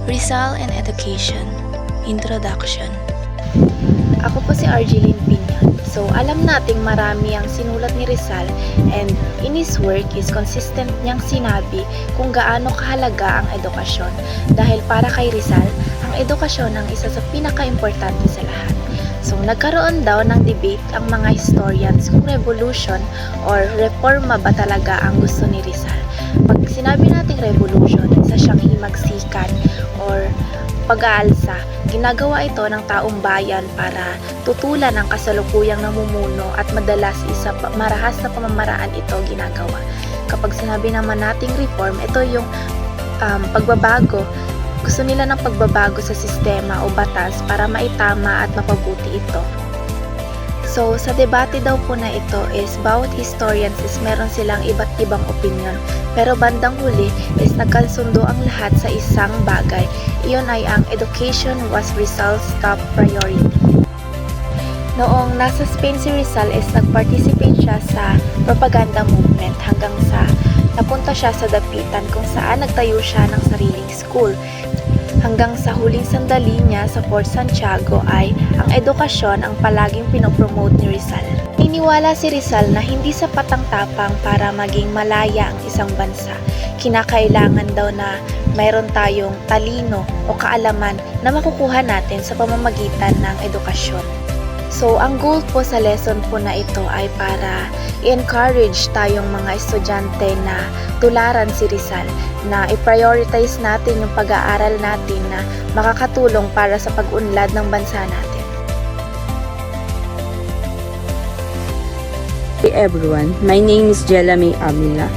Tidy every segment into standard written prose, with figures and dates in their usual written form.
Rizal and Education Introduction. Ako po si Argeline Pinyan. So, alam nating marami ang sinulat ni Rizal and in his work is consistent niyang sinabi kung gaano kahalaga ang edukasyon. Dahil para kay Rizal, ang edukasyon ang isa sa pinaka-importante sa lahat. So, nagkaroon daw ng debate ang mga historians kung revolution or reforma ba talaga ang gusto ni Rizal. Pag sinabi nating revolution, isa siyang himagsikan or pag-aalsa. Ginagawa ito ng taong bayan para tutulan ang kasalukuyang namumuno at madalas isa marahas na pamamaraan ito ginagawa. Kapag sinabi naman nating reform, ito yung pagbabago. Gusto nila ng pagbabago sa sistema o batas para maitama at mapabuti ito. So, sa debate daw po na ito is bawat historians is meron silang iba't ibang opinion. Pero bandang huli is nagkasundo ang lahat sa isang bagay. Iyon ay ang education was Rizal's top priority. Noong nasa Spain si Rizal is nag-participate siya sa propaganda movement hanggang sa napunta siya sa dapitan kung saan nagtayo siya ng sariling school. Hanggang sa huling sandali niya sa Fort Santiago ay ang edukasyon ang palaging pinopromote ni Rizal. Niniwala si Rizal na hindi sapat ang tapang para maging malaya ang isang bansa. Kinakailangan daw na mayroon tayong talino o kaalaman na makukuha natin sa pamamagitan ng edukasyon. So, ang goal po sa lesson po na ito ay para i-encourage tayong mga estudyante na tularan si Rizal, na i-prioritize natin yung pag-aaral natin na makakatulong para sa pag-unlad ng bansa natin. Hey everyone, my name is Jelamy Amila.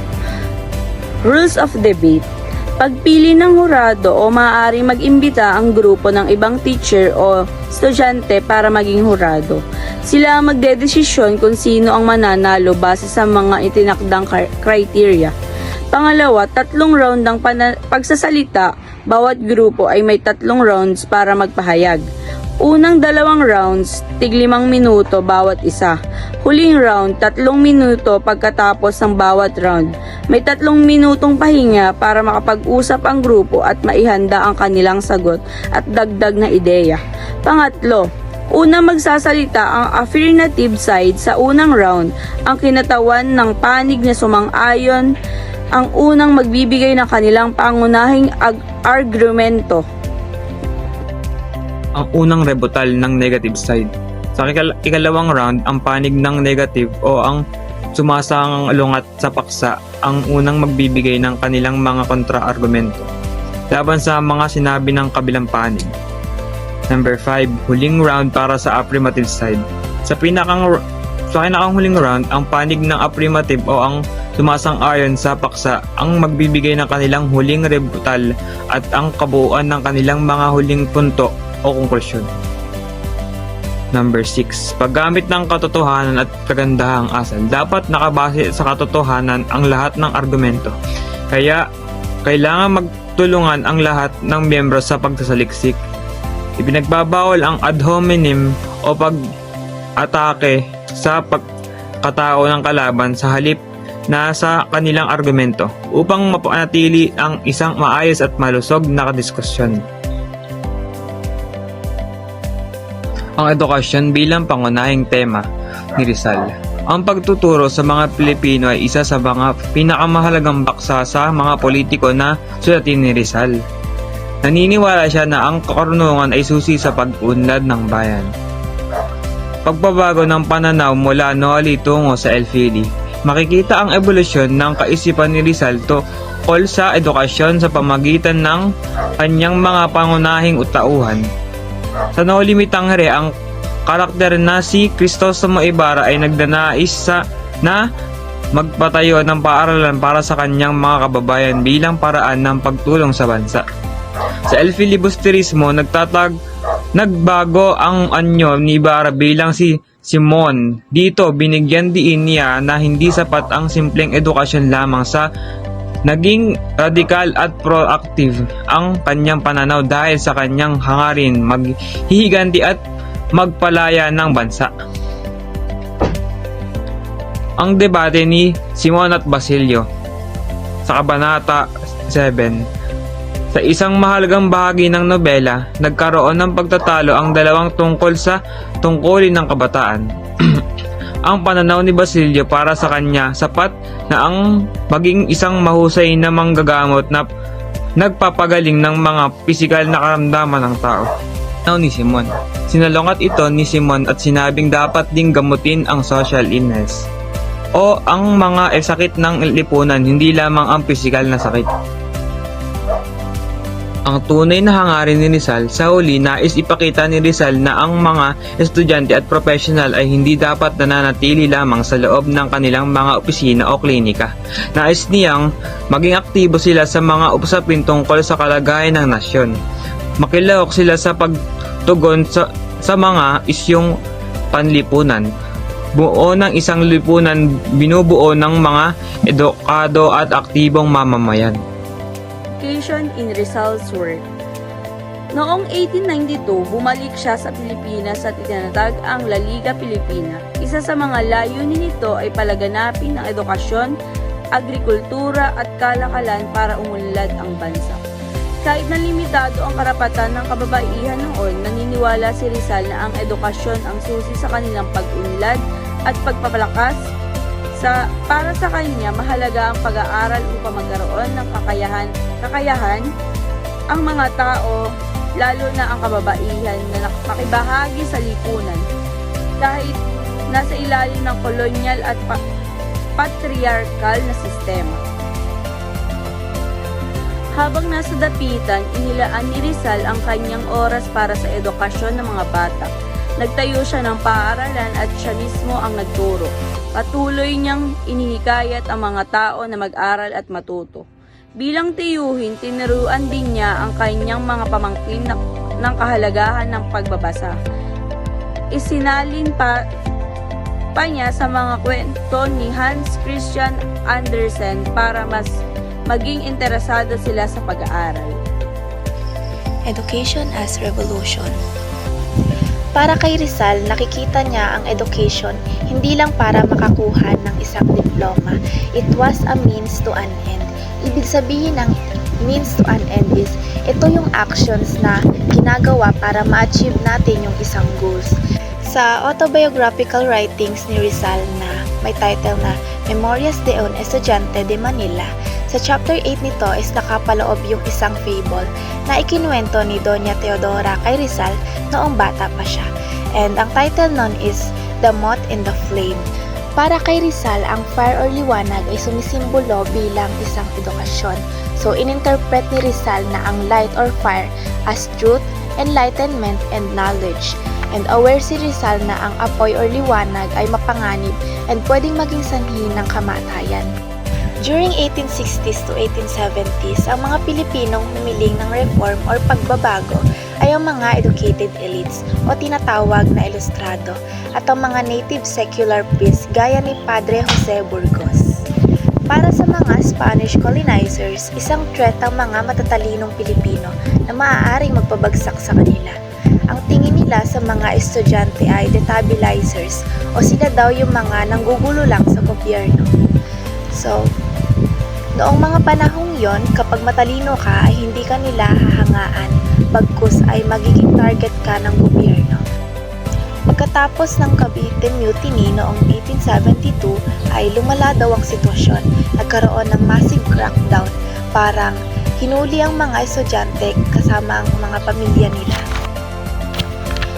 Rules of debate. Pagpili ng hurado o maaaring mag-imbita ang grupo ng ibang teacher o estudyante para maging hurado. Sila ang magdedesisyon kung sino ang mananalo base sa mga itinakdang criteria. Pangalawa, 3 round ng pagsasalita. Bawat grupo ay may 3 rounds para magpahayag. Unang 2 rounds, tig 5 minuto bawat isa. Huling round, 3 minuto pagkatapos ng bawat round. May 3 minutong pahinga para makapag-usap ang grupo at maihanda ang kanilang sagot at dagdag na ideya. Pangatlo, unang magsasalita ang affirmative side sa unang round, ang kinatawan ng panig na sumang-ayon, ang unang magbibigay ng kanilang pangunahing argumento. Ang unang rebuttal ng negative side. Sa ikalawang round, ang panig ng negative o ang sumasangalungat sa paksa ang unang magbibigay ng kanilang mga kontra-argumento laban sa mga sinabi ng kabilang panig. Number 5, huling round para sa affirmative side. Sa pinakang huling round, ang panig ng affirmative o ang sumasang-ayon sa paksa ang magbibigay ng kanilang huling rebuttal at ang kabuuan ng kanilang mga huling punto o konklusyon. Number 6. Paggamit ng katotohanan at kagandahang asal. Dapat nakabase sa katotohanan ang lahat ng argumento. Kaya, kailangan magtulungan ang lahat ng miyembro sa pagsasaliksik. Ipinagbabawal ang ad hominem o pag-atake sa pagkatao ng kalaban sa halip na sa kanilang argumento upang mapanatili ang isang maayos at malusog na diskusyon. Ang edukasyon bilang pangunahing tema ni Rizal. Ang pagtuturo sa mga Pilipino ay isa sa mga pinakamahalagang paksa sa mga politiko na sulatin ni Rizal. Naniniwala siya na ang karunungan ay susi sa pag-unlad ng bayan. Pagbabago ng pananaw mula Noli tungo sa Elfili. Makikita ang ebolusyon ng kaisipan ni Rizal tungkol sa edukasyon sa pamagitan ng kanyang mga pangunahing utauhan. Sa Noli Me Tangere, ang karakter na si Crisostomo Ibarra ay nagdanais na magpatayo ng paaralan para sa kanyang mga kababayan bilang paraan ng pagtulong sa bansa. Sa El Filibusterismo, nagbago ang anyo ni Ibarra bilang si Simon. Dito, binigyan diin niya na hindi sapat ang simpleng edukasyon lamang sa naging radikal at proactive ang kanyang pananaw dahil sa kanyang hangarin maghihiganti at magpalaya ng bansa. Ang debate ni Simon at Basilio sa Kabanata 7. Sa isang mahalagang bahagi ng nobela, nagkaroon ng pagtatalo ang dalawang tungkol sa tungkulin ng kabataan. Ang pananaw ni Basilio para sa kanya sapat na ang maging isang mahusay na manggagamot na nagpapagaling ng mga pisikal na karamdaman ng tao. Pananaw ni Simon. Sinalungat ito ni Simon at sinabing dapat ding gamutin ang social illness o ang mga sakit ng lipunan, hindi lamang ang pisikal na sakit. Ang tunay na hangarin ni Rizal sa huli, nais ipakita ni Rizal na ang mga estudyante at professional ay hindi dapat nananatili lamang sa loob ng kanilang mga opisina o klinika. Nais niyang maging aktibo sila sa mga usapin tungkol sa kalagayan ng nasyon. Makilahok sila sa pagtugon sa mga isyong panlipunan. Buo ng isang lipunan binubuo ng mga edukado at aktibong mamamayan. Education in Rizal's work. Noong 1892, bumalik siya sa Pilipinas at itinatag ang La Liga Pilipina. Isa sa mga layunin nito ay palaganapin ang edukasyon, agrikultura at kalakalan para umunlad ang bansa. Kahit na limitado ang karapatan ng kababaihan noon, naniniwala si Rizal na ang edukasyon ang susi sa kanilang pag-unlad at pagpapalakas. Para sa kanya, mahalaga ang pag-aaral upang magkaroon ng kakayahan ang mga tao, lalo na ang kababaihan na makibahagi sa lipunan kahit nasa ilalim ng kolonyal at patriarkal na sistema. Habang nasa dapitan, inilaan ni Rizal ang kanyang oras para sa edukasyon ng mga bata. Nagtayo siya ng paaralan at siya mismo ang nagturo. Patuloy niyang inihikayat ang mga tao na mag-aral at matuto. Bilang tiyuhin, tinuruan din niya ang kanyang mga pamangkin ng kahalagahan ng pagbabasa. Isinalin pa niya sa mga kwento ni Hans Christian Andersen para mas maging interesado sila sa pag-aaral. Education as revolution. Para kay Rizal, nakikita niya ang education hindi lang para makakuha ng isang diploma. It was a means to an end. Ibig sabihin ng means to an end is, ito yung actions na ginagawa para ma-achieve natin yung isang goals. Sa autobiographical writings ni Rizal na may title na Memorias de un Estudiante de Manila, sa chapter 8 nito is nakapaloob yung isang fable na ikinuwento ni Doña Teodora kay Rizal noong bata pa siya. And ang title nun is The Moth and the Flame. Para kay Rizal, ang fire or liwanag ay sumisimbolo bilang isang edukasyon. So, ininterpret ni Rizal na ang light or fire as truth, enlightenment, and knowledge. And aware si Rizal na ang apoy or liwanag ay mapanganib and pwedeng maging sanhi ng kamatayan. During 1860s to 1870s, ang mga Pilipinong humiling ng reform or pagbabago ay ang mga educated elites o tinatawag na ilustrado at ang mga native secular priests gaya ni Padre Jose Burgos. Para sa mga Spanish colonizers, isang threat ang mga matatalinong Pilipino na maaaring magpabagsak sa kanila. Ang tingin nila sa mga estudyante ay destabilizers o sila daw yung mga nanggugulo lang sa gobyerno. So, noong mga panahong yon, kapag matalino ka ay hindi ka nila hahangaan, bagkus ay magiging target ka ng gobyerno. Pagkatapos ng Cavite Mutiny noong 1872 ay lumala daw ang sitwasyon. Nagkaroon ng massive crackdown, parang hinuli ang mga estudyante kasama ang mga pamilya nila.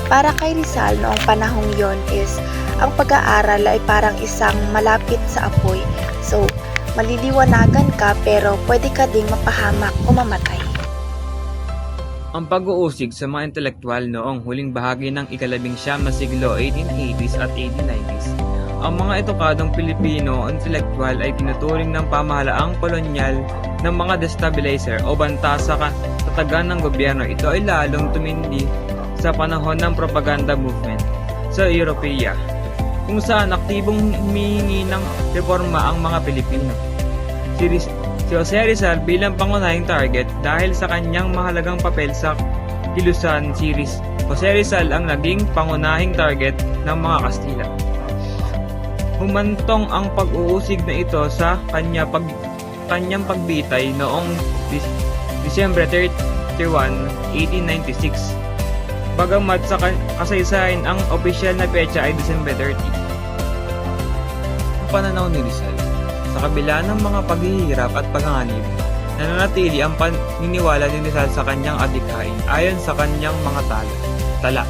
Para kay Rizal noong panahong yon is, ang pag-aaral ay parang isang malapit sa apoy. So, maliliwanagan ka pero pwede ka ding mapahamak o mamatay. Ang pag-uusig sa mga intelektual noong huling bahagi ng ika-19 na siglo 1880s at 1890s. Ang mga edukadong Pilipino intelektual ay tinuturing ng pamahalaang kolonyal ng mga destabilizer o banta sa katatagan ng gobyerno. Ito ay lalong tumindi sa panahon ng propaganda movement sa Europeya, kung saan aktibong humihingi ng reforma ang mga Pilipino. Si Jose Rizal bilang pangunahing target dahil sa kanyang mahalagang papel sa kilusan series. Jose Rizal ang naging pangunahing target ng mga Kastila. Humantong ang pag-uusig na ito sa kanyang pagbitay noong Disyembre 31, 1896. Bagamat sa kasaysayan ang opisyal na petsa ay Disyembre 30. Ang pananaw ni Rizal, sa kabila ng mga paghihirap at paghanganib, nananatili ang paniniwala ni Rizal sa kanyang adhikain ayon sa kanyang mga tala.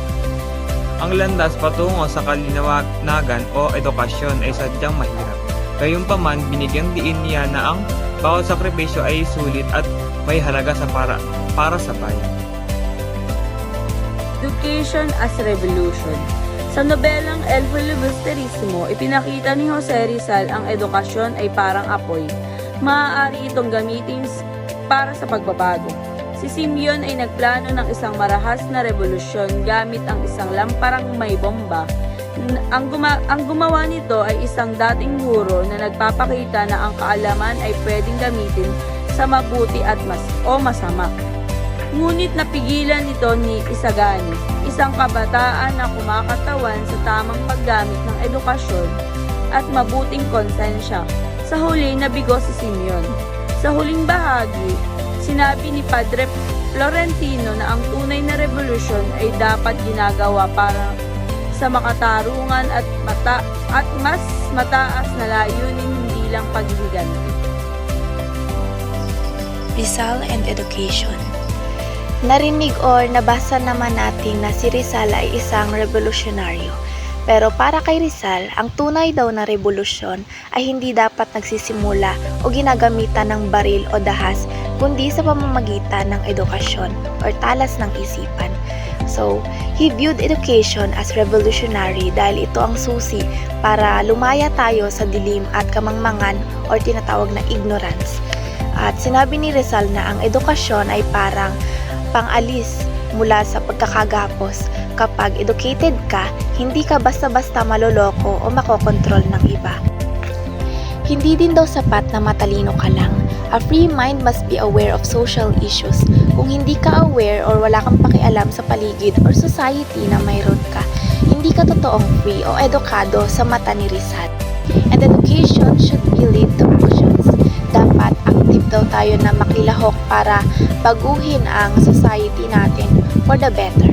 Ang landas patungo sa kalinawagan o edukasyon ay sadyang mahirap. Gayunpaman, binigyang diin niya na ang bawat sakripisyo ay sulit at may halaga para sa bayan. Education as Revolution. Sa nobelang El Filibusterismo, ipinakita ni Jose Rizal ang edukasyon ay parang apoy. Maaari itong gamitin para sa pagbabago. Si Simeon ay nagplano ng isang marahas na revolusyon gamit ang isang lamparang may bomba. Ang gumawa nito ay isang dating guro na nagpapakita na ang kaalaman ay pwedeng gamitin sa mabuti at masama. Ngunit napigilan ito ni Isagani, isang kabataan na kumakatawan sa tamang paggamit ng edukasyon at mabuting konsensya. Sa huli, nabigo si Simeon. Sa huling bahagi, sinabi ni Padre Florentino na ang tunay na revolusyon ay dapat ginagawa para sa makatarungan at mas mataas na layunin, hindi lang paghihiganti. Rizal and Education. Narinig or nabasa naman natin na si Rizal ay isang revolusyonaryo. Pero para kay Rizal, ang tunay daw na revolusyon ay hindi dapat nagsisimula o ginagamitan ng baril o dahas, kundi sa pamamagitan ng edukasyon or talas ng isipan. So, he viewed education as revolutionary dahil ito ang susi para lumaya tayo sa dilim at kamangmangan or tinatawag na ignorance. At sinabi ni Rizal na ang edukasyon ay parang pang-alis mula sa pagkakagapos. Kapag educated ka, hindi ka basta-basta maloloko o makokontrol ng iba. Hindi din daw sapat na matalino ka lang. A free mind must be aware of social issues. Kung hindi ka aware or wala kang pakialam sa paligid or society na mayroon ka, hindi ka totoong free o edukado sa mata ni Rizal. And education should be lead to actions. Dapat active daw tayo na makilahok para baguhin ang society natin for the better.